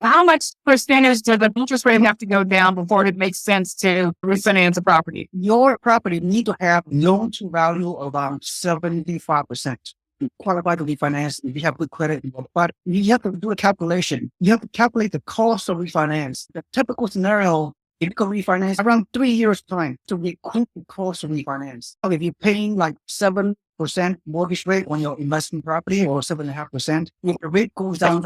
how much percentage does the interest rate have to go down before it makes sense to refinance a property? Your property need to have loan to value around 75%. To qualify to refinance if you have good credit, but you have to do a calculation. You have to calculate the cost of refinance. The typical scenario, if you can refinance around 3 years time to recoup the cost of refinance. So if you're paying like 7% mortgage rate on your investment property or 7.5%, if the rate goes down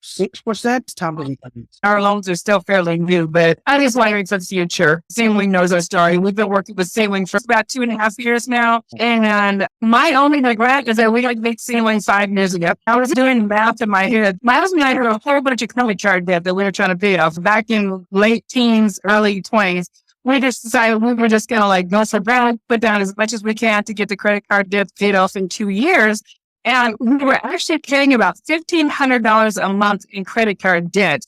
6%, it's time to refinance. Our loans are still fairly new, but I just wondering for the future. Seewing knows our story. We've been working with Seewing for about 2.5 years now. And my only regret is that we got big Seewing 5 years ago. I was doing math in my head. My husband and I had a whole bunch of credit card debt that we were trying to pay off back in late teens, early 20s. We just decided we were just going to like go for brown, put down as much as we can to get the credit card debt paid off in 2 years. And we were actually paying about $1,500 a month in credit card debt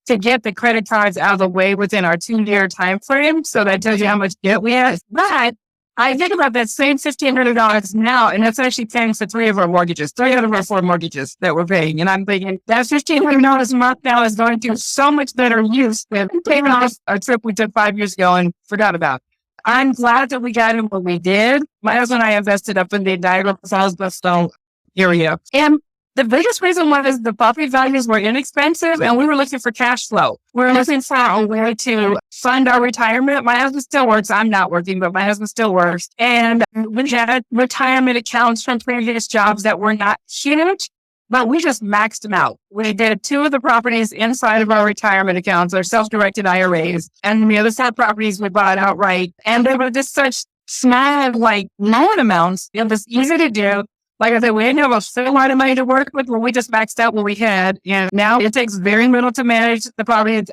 to get the credit cards out of the way within our 2-year time frame. So that tells you how much debt we had. But I think about that same $1,500 now, and that's actually paying for 3 of our mortgages, 3 out of our 4 mortgages that we're paying. And I'm thinking that $1,500 a month now is going to so much better use than paying off a trip we took 5 years ago and forgot about. I'm glad that we got in what we did. My husband and I invested up in the Niagara Falls, Bluffstone area. And the biggest reason was the property values were inexpensive and we were looking for cash flow. We were looking for a way to fund our retirement. My husband still works. I'm not working, but my husband still works. And we had retirement accounts from previous jobs that were not huge, but we just maxed them out. We did 2 of the properties inside of our retirement accounts, our self-directed IRAs, and the other side properties we bought outright. And they were just such small, like loan amounts. It was easy to do. Like I said, we didn't have a full lot of money to work with, but we just maxed out what we had. And now it takes very little to manage the property.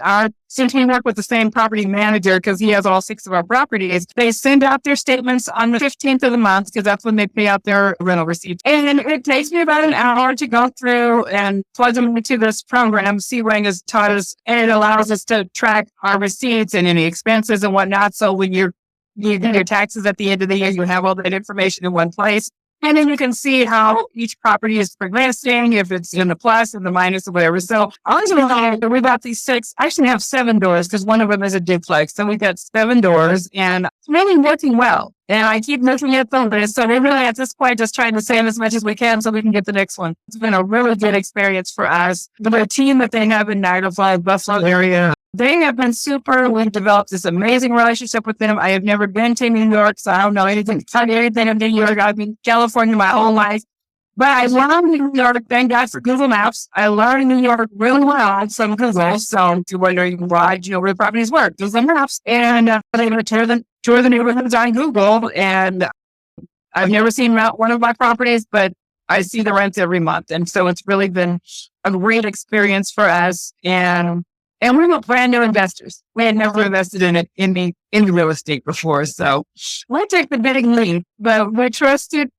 Since we work with the same property manager, because he has all 6 of our properties, they send out their statements on the 15th of the month, because that's when they pay out their rental receipts. And it takes me about an hour to go through and plug them into this program. Seewing has taught us, and it allows us to track our receipts and any expenses and whatnot. So when you do your taxes at the end of the year, you have all that information in one place. And then you can see how each property is progressing, if it's in the plus and the minus or whatever. So we got these 6, I actually have 7 doors because one of them is a duplex. So we got 7 doors and it's really working well. And I keep looking at the list. So we're really at this point just trying to save as much as we can so we can get the next one. It's been a really good experience for us. The team that they have in Niagara Falls, Buffalo area, they have been super. We've developed this amazing relationship with them. I have never been to New York, so I don't know anything of New York. I've been in California my whole life. But I learned New York, thank God for Google Maps. I learned New York really well from Google. So if you're wondering why, where the properties work, Google Maps. And I'm able to tour the neighborhoods on Google. And I've never seen one of my properties, but I see the rents every month. And so it's really been a great experience for us. And we're brand new investors. We had never invested in real estate before. So we took the big leap, but we trusted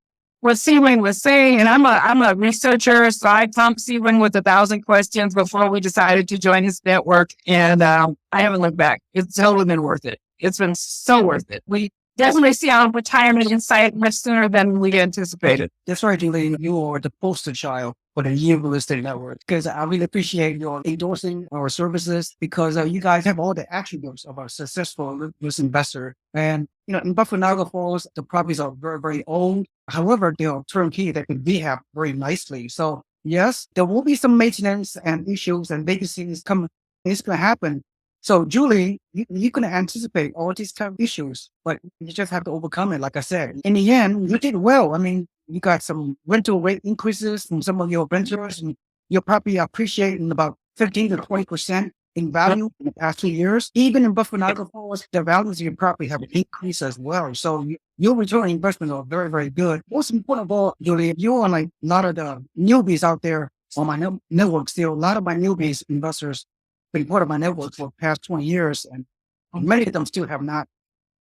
what Seewing was saying. And I'm a researcher, so I pumped Seewing with 1,000 questions before we decided to join his network. And I haven't looked back. It's totally been worth it. It's been so worth it. We definitely see our retirement in sight much sooner than we anticipated. That's right, Julie. You are the poster child for the Yee Real Estate Network, because I really appreciate your endorsing our services, because you guys have all the attributes of a successful real estate investor. And, in Buffalo, Niagara Falls, the properties are very, very old. However, they are turnkey that can rehab very nicely. So yes, there will be some maintenance and issues and vacancies come. It's going to happen. So Julie, you can anticipate all these kind of issues, but you just have to overcome it. Like I said, in the end, you did well. I mean, you got some rental rate increases from some of your renters, and your property appreciating about 15 to 20% in value in the past 2 years. Even in Buffalo, Niagara Falls, the values of your property have increased as well. So your return on investment are very, very good. Most important of all, Julie, you're like a lot of the newbies out there on my network still. A lot of my newbies investors been part of my network for the past 20 years, and many of them still have not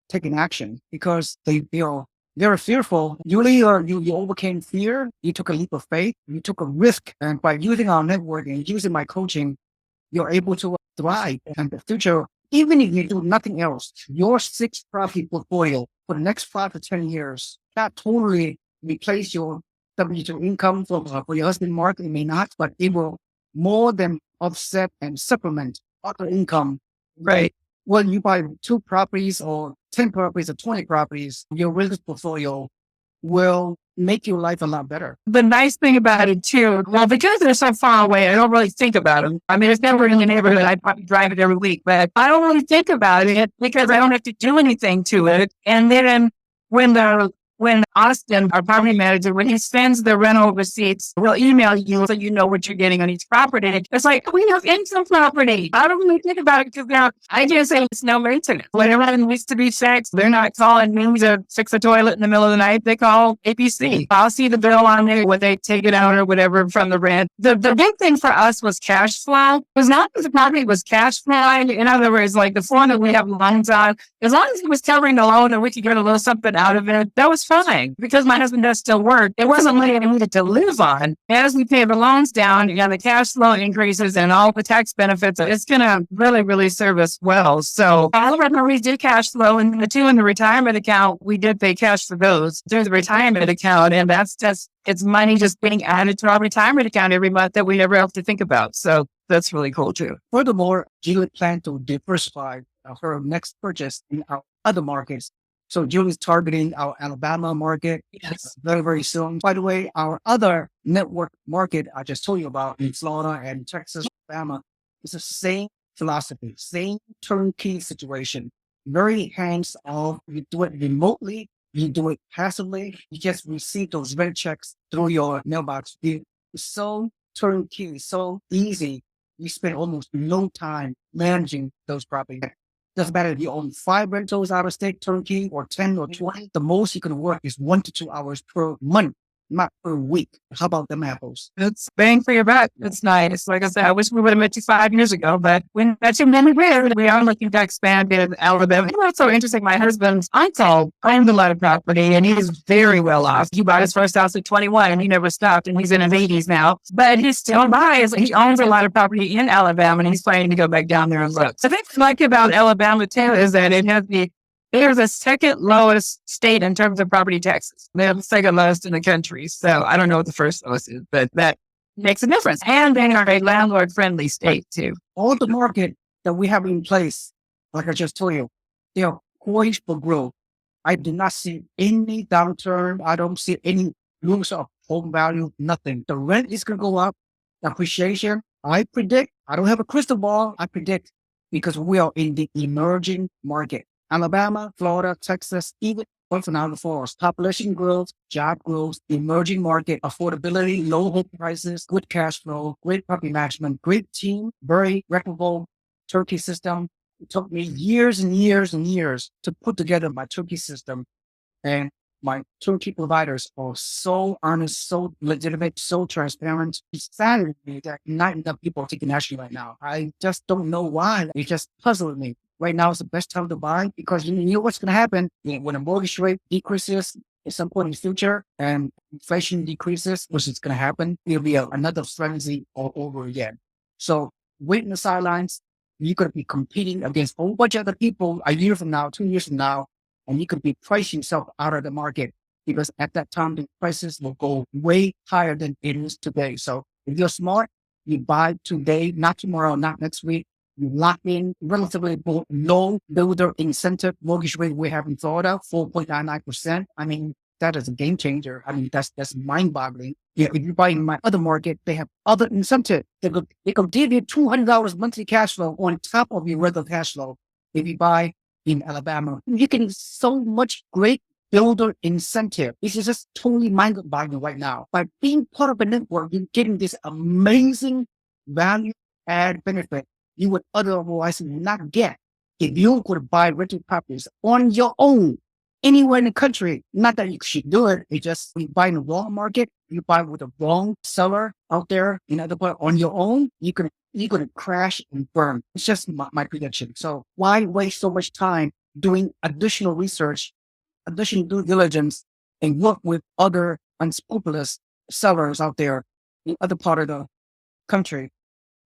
taken action because they're fearful. Julie, you overcame fear. You took a leap of faith. You took a risk, and by using our network and using my coaching, you're able to thrive in the future. Even if you do nothing else, your 6 property portfolio for the next 5 to 10 years, not totally replace your W2 income for your husband, Mark. It may not, but it will more than offset and supplement other income. Right. When you buy 2 properties or 10 properties or 20 properties, your real estate portfolio will make your life a lot better. The nice thing about it too, well, because they're so far away, I don't really think about them. I mean, it's never in the neighborhood. I probably drive it every week, but I don't really think about it because I don't have to do anything to it. And then when Austin, our property manager, when he sends the rental receipts, we'll email you so you know what you're getting on each property. It's like, we have income property. I don't really think about it because now I just say it's no maintenance. Whatever needs to be fixed, they're not calling me to fix a toilet in the middle of the night. They call ABC. I'll see the bill on there when they take it out or whatever from the rent. The big thing for us was cash flow. It was not that the property was cash flowing. In other words, like the form that we have loans on, as long as it was covering the loan and we could get a little something out of it, that was fine. Because my husband does still work, it wasn't money I needed to live on. As we pay the loans down and the cash flow increases and all the tax benefits, it's going to really, really serve us well. So all of our properties did cash flow, and the two in the retirement account, we did pay cash for those through the retirement account. And that's just, it's money just being added to our retirement account every month that we never have to think about. So that's really cool too. Furthermore, Julie plans to diversify her next purchase in our other markets. So Julie's targeting our Alabama market very, very soon. By the way, our other network market I just told you about in Florida and Texas, Alabama, is the same philosophy, same turnkey situation. Very hands-off. You do it remotely. You do it passively. You just receive those rent checks through your mailbox. It's so turnkey, so easy. You spend almost no time managing those properties. Doesn't matter if you own 5 rentals out of state turnkey or 10 or 20. The most you can work is 1 to 2 hours per month, not per week. How about them apples? It's bang for your buck. It's nice. Like I said, I wish we would have met you 5 years ago, but when that's your many rare, we are looking to expand in Alabama. You know, it's so interesting. My husband's uncle owns a lot of property and he's very well off. He bought his first house at 21 and he never stopped, and he's in his 80s now, but he still buys. He owns a lot of property in Alabama and he's planning to go back down there and look. So the thing I like about Alabama too is that it has they're the second lowest state in terms of property taxes. They're the second lowest in the country. So I don't know what the first lowest is, but that makes a difference. And they are a landlord-friendly state too. All the market that we have in place, like I just told you, they are poised for growth. I do not see any downturn. I don't see any lose of home value, nothing. The rent is going to go up. Appreciation, I predict. I don't have a crystal ball. I predict because we are in the emerging market. Alabama, Florida, Texas, even Gulf and Outer Forest, population growth, job growth, emerging market, affordability, low home prices, good cash flow, great property management, great team, very reputable turkey system. It took me years and years and years to put together my turkey system, and my turnkey providers are so honest, so legitimate, so transparent. It's saddening me that not enough people are taking action right now. I just don't know why. It just puzzles me. Right now is the best time to buy because you know what's going to happen when the mortgage rate decreases at some point in the future and inflation decreases, which is going to happen. It'll be another frenzy all over again. So wait in the sidelines. You're going to be competing against a whole bunch of other people a year from now, 2 years from now, and you could be pricing yourself out of the market because at that time, the prices will go way higher than it is today. So if you're smart, you buy today, not tomorrow, not next week. You lock in relatively low builder incentive mortgage rate we have in Florida, 4.99%. I mean, that is a game changer. I mean, that's mind boggling. Yeah, if you buy in my other market, they have other incentive. They could give you $200 monthly cash flow on top of your regular cash flow. If you buy in Alabama, you can so much great builder incentive. This is just totally mind boggling right now. By being part of a network, you're getting this amazing value add benefit you would otherwise not get if you could buy rental properties on your own anywhere in the country. Not that you should do it. It's just you buy in the wrong market, you buy with the wrong seller out there in other part on your own, you're gonna crash and burn. It's just my prediction. So why waste so much time doing additional research, additional due diligence, and work with other unscrupulous sellers out there in other part of the country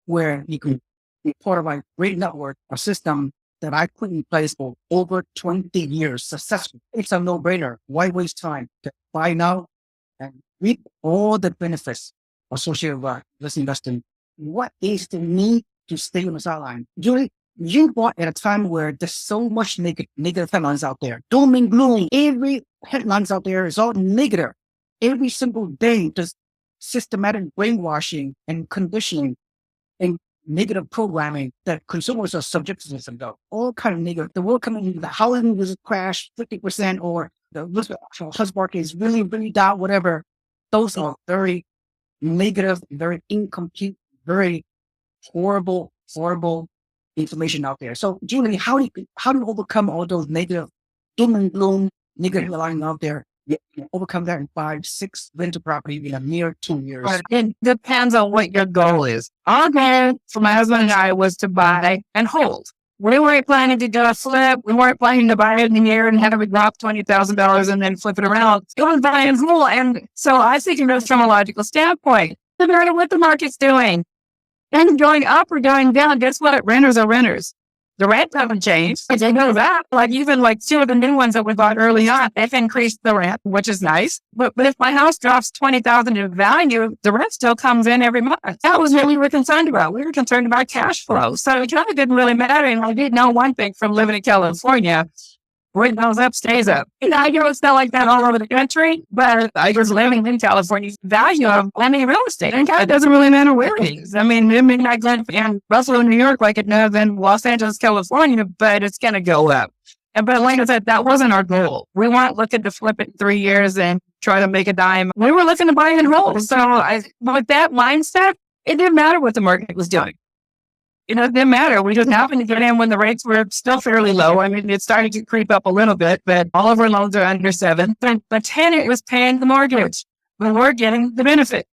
where you can be part of a great network, a system that I put in place for over 20 years successfully. It's a no-brainer. Why waste time to buy now and reap all the benefits associated with this investing what is the need to stay on the sideline? Julie, you bought at a time where there's so much negative headlines out there. Doom and gloom. Every headlines out there is all negative. Every single day, just systematic brainwashing and conditioning and negative programming that consumers are subject to. Some all kind of negative. The world coming, the housing was crashed 50%, or the house market is really, really down. Whatever. Those are very negative, very incomplete, very horrible information out there. So, Julie, how do you overcome all those negative doom and gloom, negative line out there? You overcome that in 5-6 rental property in a mere 2 years. It depends on what your goal is. Our goal for my husband and I was to buy and hold. We weren't planning to do a flip. We weren't planning to buy it in a year and have it drop $20,000 and then flip it around. It was buy and hold. And so I think it was from a logical standpoint. No matter what the market's doing, and going up or going down, guess what? Renters are renters. The rent doesn't change. They know that. Even two of the new ones that we bought early on, they've increased the rent, which is nice. But if my house drops $20,000 in value, the rent still comes in every month. That was what we were concerned about. We were concerned about cash flow. So it kind of didn't really matter. And I did know one thing from living in California. Rent goes up, stays up. I know it's not like that all over the country, but I was living in California's value of owning real estate. And it doesn't really matter where it is. I mean, it may not go in Russell, New York like it does in Los Angeles, California, but it's going to go up. But like I said, that wasn't our goal. We weren't looking to flip it in 3 years and try to make a dime. We were looking to buy and hold. So with that mindset, it didn't matter what the market was doing. It didn't matter. We just happened to get in when the rates were still fairly low. I mean, it started to creep up a little bit, but all of our loans are under 7. The tenant was paying the mortgage, but we're getting the benefit.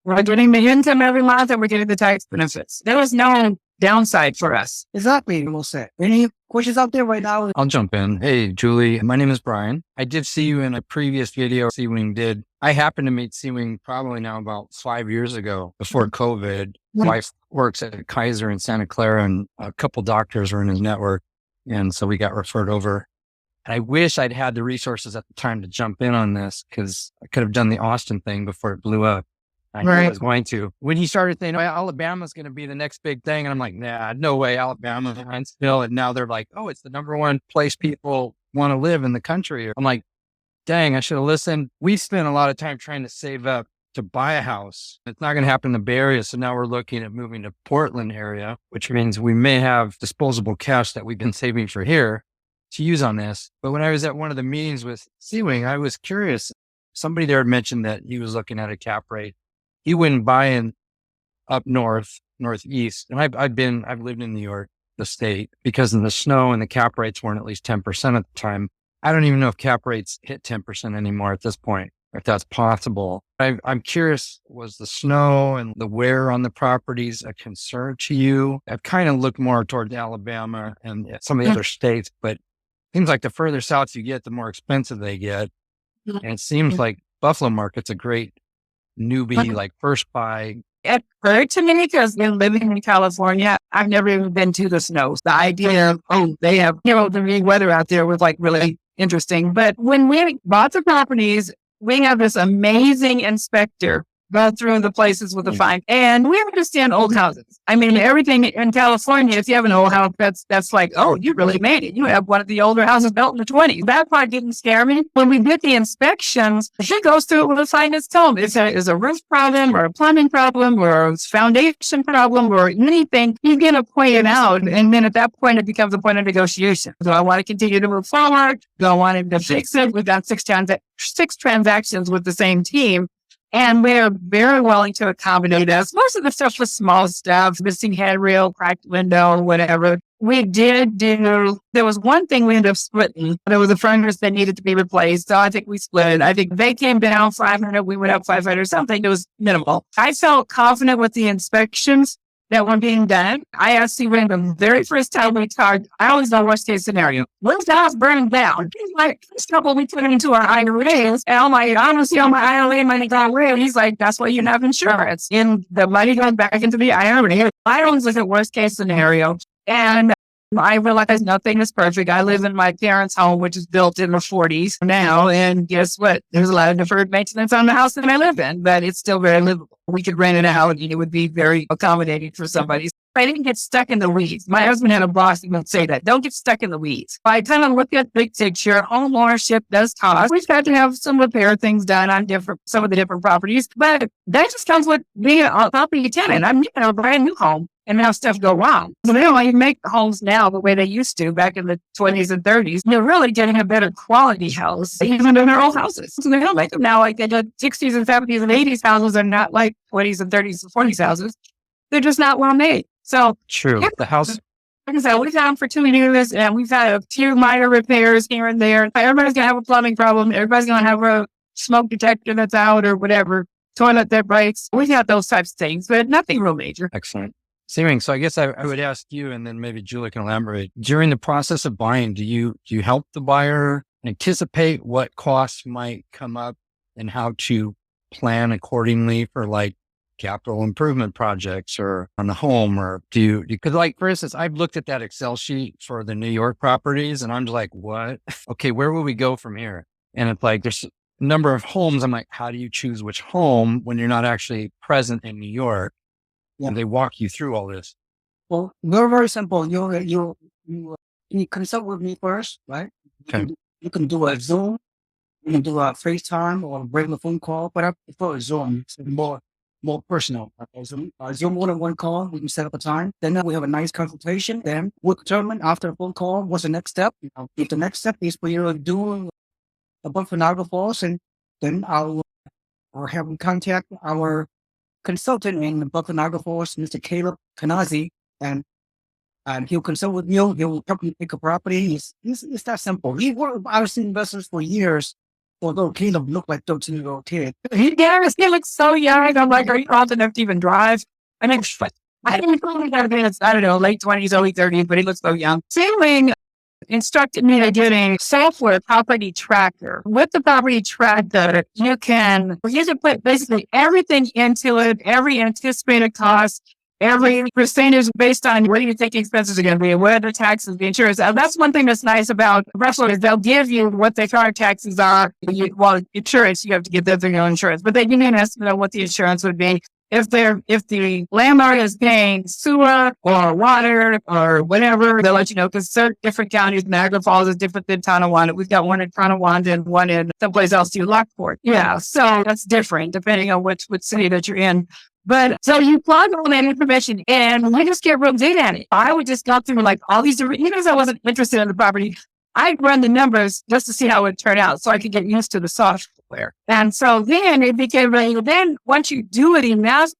We're getting the income every month and we're getting the tax benefits. There was no downside for us. Exactly. Well said. Any questions out there right now? I'll jump in. Hey, Julie, my name is Brian. I did see you in a previous video Seewing did. I happened to meet Seewing probably now about 5 years ago before COVID. Wife works at Kaiser in Santa Clara and a couple doctors were in his network. And so we got referred over. And I wish I'd had the resources at the time to jump in on this because I could have done the Austin thing before it blew up. I knew I was going to. When he started saying, Alabama's going to be the next big thing. And I'm like, nah, no way, Alabama, Huntsville. And now they're like, oh, it's the number one place people want to live in the country. I'm like, dang, I should have listened. We spent a lot of time trying to save up to buy a house. It's not going to happen in the Bay Area. So now we're looking at moving to Portland area, which means we may have disposable cash that we've been saving for here to use on this. But when I was at one of the meetings with Seewing, I was curious. Somebody there had mentioned that he was looking at a cap rate. He wouldn't buy in up northeast. And I've lived in New York, the state, because of the snow and the cap rates weren't at least 10% at the time. I don't even know if cap rates hit 10% anymore at this point, if that's possible. I'm curious, was the snow and the wear on the properties a concern to you? I've kind of looked more towards Alabama and some of the other states, but it seems like the further south you get, the more expensive they get. And it seems like Buffalo market's a great newbie, like first buy. It occurred to me because living in California, I've never even been to the snows. The idea of, they have, the mean weather out there was really interesting. But when we bought the properties, we have this amazing inspector go through the places with the fine. And we understand old houses. I mean, everything in California, if you have an old house, that's like, oh, you really made it. You have one of the older houses built in the 20s. That part didn't scare me. When we did the inspections, he goes through it with a finest tone. Is a roof problem or a plumbing problem or a foundation problem or anything, he's going to point it out. And then at that point, it becomes a point of negotiation. Do I want to continue to move forward? Do I want him to fix it? We've done 6 transactions with the same team. And we're very willing to accommodate us. Most of the stuff was small stuff, missing handrail, cracked window, whatever. We did there was one thing we ended up splitting. There was a furnace that needed to be replaced. So I think we split it. I think they came down 500. We went up 500, something that was minimal. I felt confident with the inspections that were being done. I asked Seewing the very first time we talked, I always know worst case scenario. When's the house burning down? He's like, first couple we put it into our IRAs. And I'm like, I don't see all my IRA money gone away. He's like, that's why you have insurance. And the money goes back into the IRA. I always look at worst case scenario. And I realize nothing is perfect. I live in my parents' home, which is built in the 40s now. And guess what? There's a lot of deferred maintenance on the house that I live in, but it's still very livable. We could rent it out and it would be very accommodating for somebody. I didn't get stuck in the weeds. My husband had a boss that would say that. Don't get stuck in the weeds. I kind of look at big picture. Home ownership does cost. We've had to have some repair things done on some of the different properties, but that just comes with being a property tenant. I'm a brand new home and have stuff go wrong. So they don't even make homes now the way they used to back in the 20s and 30s. They're really getting a better quality house, even in their old houses. So they don't make them now like they did 60s and 70s and 80s houses are not like 20s and 30s and 40s houses. They're just not well made. So True. yeah, The house. like I said, we've had them for 2 years and we've had a few minor repairs here and there. Everybody's going to have a plumbing problem. Everybody's going to have a smoke detector that's out or whatever, toilet that breaks. We've had those types of things, but nothing real major. Excellent. Seewing. So I guess I would ask you, and then maybe Julie can elaborate. During the process of buying, do you help the buyer anticipate what costs might come up and how to plan accordingly for like capital improvement projects or on the home, or because like, for instance, I've looked at that Excel sheet for the New York properties and I'm just like, what? Okay, where will we go from here? And it's like, there's a number of homes. I'm like, how do you choose which home when you're not actually present in New York? Yeah. And they walk you through all this. Well, very, very simple. You consult with me first, right? Okay. You can do a Zoom, you can do a FaceTime or a regular phone call, but I prefer a Zoom. It's more personal. Zoom one-on-one call, we can set up a time. Then we have a nice consultation. Then we'll determine after a phone call what's the next step. If the next step is for you to do a bunch of Niagara Falls, and then I'll have them contact our consultant in the Buffalo Niagara Falls, Mr. Caleb Kanazi, and he'll consult with you. He'll help you pick a property. It's that simple. He worked with out investors for years, although Caleb looked like 13-year-old kid. He looks so young. I'm like, are you old enough to even drive? I mean, I think he got to be in his, I don't know, late 20s, early 30s, but he looks so young. Seewing instructed me to get a software property tracker. With the property tracker, you can put basically everything into it, every anticipated cost, every percentage based on where you think the expenses are going to be, where the taxes, the insurance. That's one thing that's nice about Russell is they'll give you what their car taxes are. Insurance, you have to get their own insurance, but they give you an estimate of what the insurance would be. If the landlord is paying sewer or water or whatever, they'll let you know because certain different counties, Niagara Falls is different than Tonawanda. We've got one in Tonawanda and one in someplace else to Lockport. Yeah, so that's different depending on which city that you're in. But so you plug all that information and we just get real good at it. I would just go through like all these different, even if I wasn't interested in the property, I'd run the numbers just to see how it would turn out so I could get used to the software. And so then it became really, then once you do it enough,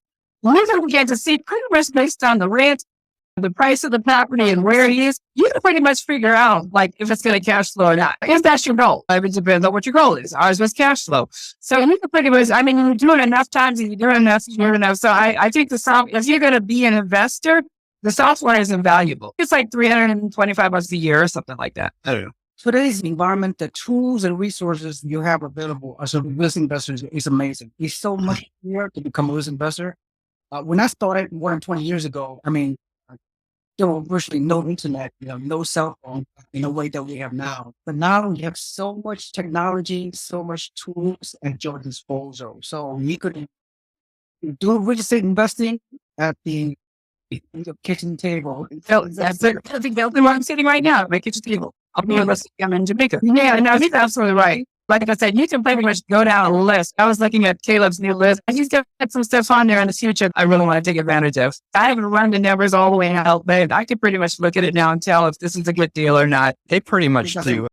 you begin to see pretty much based on the rent, the price of the property and where it is, you can pretty much figure out like if it's going to cash flow or not. If that's your goal, it depends on what your goal is. Ours was cash flow. So you can pretty much, I mean, you do it enough times and you do it enough, you do it enough. So I think if you're going to be an investor, the software is invaluable. It's like $325 a year or something like that. I don't know. Today's environment, the tools and resources you have available as a risk investor is amazing. It's so much easier to become a risk investor. When I started more than 20 years ago, I mean, there was virtually no internet, no cell phone in the way that we have now. But now we have so much technology, so much tools at your disposal. So we could do real estate investing at the kitchen table. That's it. I think that's where I'm sitting right now at my kitchen table. I'm in Jamaica. Yeah, no, he's absolutely right. Like I said, you can pretty much go down a list. I was looking at Caleb's new list. And he's got some stuff on there in the future I really want to take advantage of. I haven't run the numbers all the way out, but I can pretty much look at it now and tell if this is a good deal or not. They pretty much do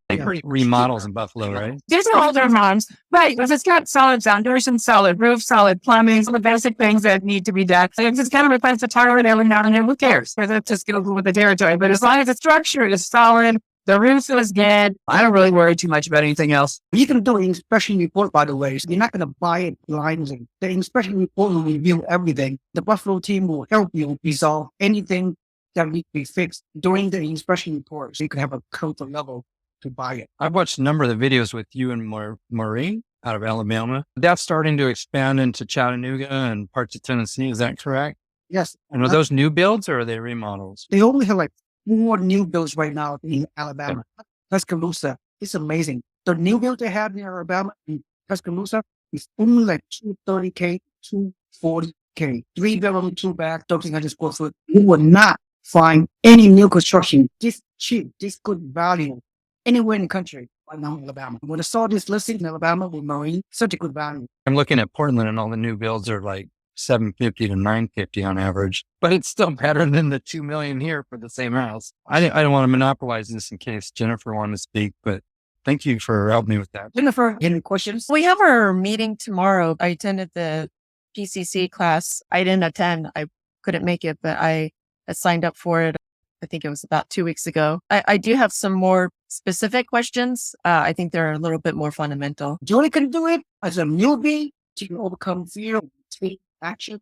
remodels in Buffalo, right? These are older homes, right? Because it's got solid foundation, solid roof, solid plumbing, some of the basic things that need to be done. So if it's kind of replace the tire every now and then, who cares? Because it's just going to go with the territory. But as long as the structure is solid, the roof is good, I don't really worry too much about anything else. You can do an inspection report, by the way. So you're not going to buy it blindly. The inspection report will review everything. The Buffalo team will help you resolve anything that needs to be fixed during the inspection report. So you can have a comfort level to buy it. I've watched a number of the videos with you and Maureen out of Alabama. That's starting to expand into Chattanooga and parts of Tennessee. Is that correct? Yes. And are those new builds or are they remodels? They only have like more new builds right now in Alabama. Tuscaloosa, it's amazing. The new build they have in Alabama, in Tuscaloosa, is only like 230K, 240K. 3 bedroom, 2 bath, 1,300 square foot. You will not find any new construction this cheap, this good value anywhere in the country right now in Alabama. When I saw this listing in Alabama with Marine, such a good value. I'm looking at Portland and all the new builds are like 750 to 950 on average, but it's still better than the 2 million here for the same house. I don't want to monopolize this in case Jennifer wanted to speak, but thank you for helping me with that. Jennifer, any questions? We have our meeting tomorrow. I attended the PCC class. I didn't attend. I couldn't make it, but I signed up for it. I think it was about 2 weeks ago. I do have some more specific questions. I think they're a little bit more fundamental. Julie can do it as a newbie. She can overcome fear, take action.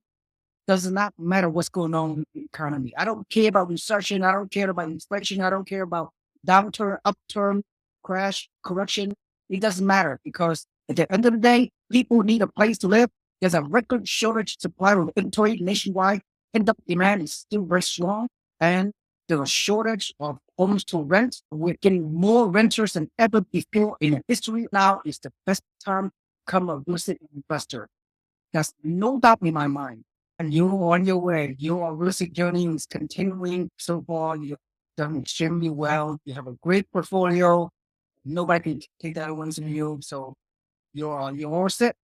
Does not matter what's going on in the economy. I don't care about recession. I don't care about inflation. I don't care about downturn, upturn, crash, correction. It doesn't matter because at the end of the day, people need a place to live. There's a record shortage supply of inventory nationwide. End-up demand is still very strong. And there's a shortage of homes to rent. We're getting more renters than ever before in history. Now is the best time to become a real estate investor. There's no doubt in my mind. And you're on your way. Your real estate journey is continuing. So far, you've done extremely well. You have a great portfolio. Nobody can take that away from you. So you're all set.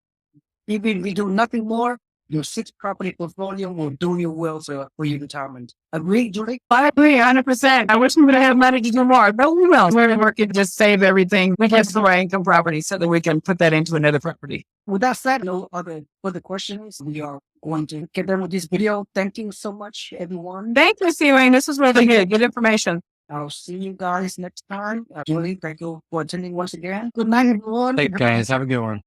Even if you do nothing more, your 6 property portfolio will do you well for your retirement. Agree, Julie? I agree 100%. I wish we would have money to do more, but we will. We're working to just save everything. We get some income property so that we can put that into another property. With that said, no other questions. We are going to get done with this video. Thank you so much, everyone. Thank you, Seewing. This was really good. Good information. I'll see you guys next time. Julie, thank you for attending once again. Good night, everyone. Thanks, guys. Have a good one.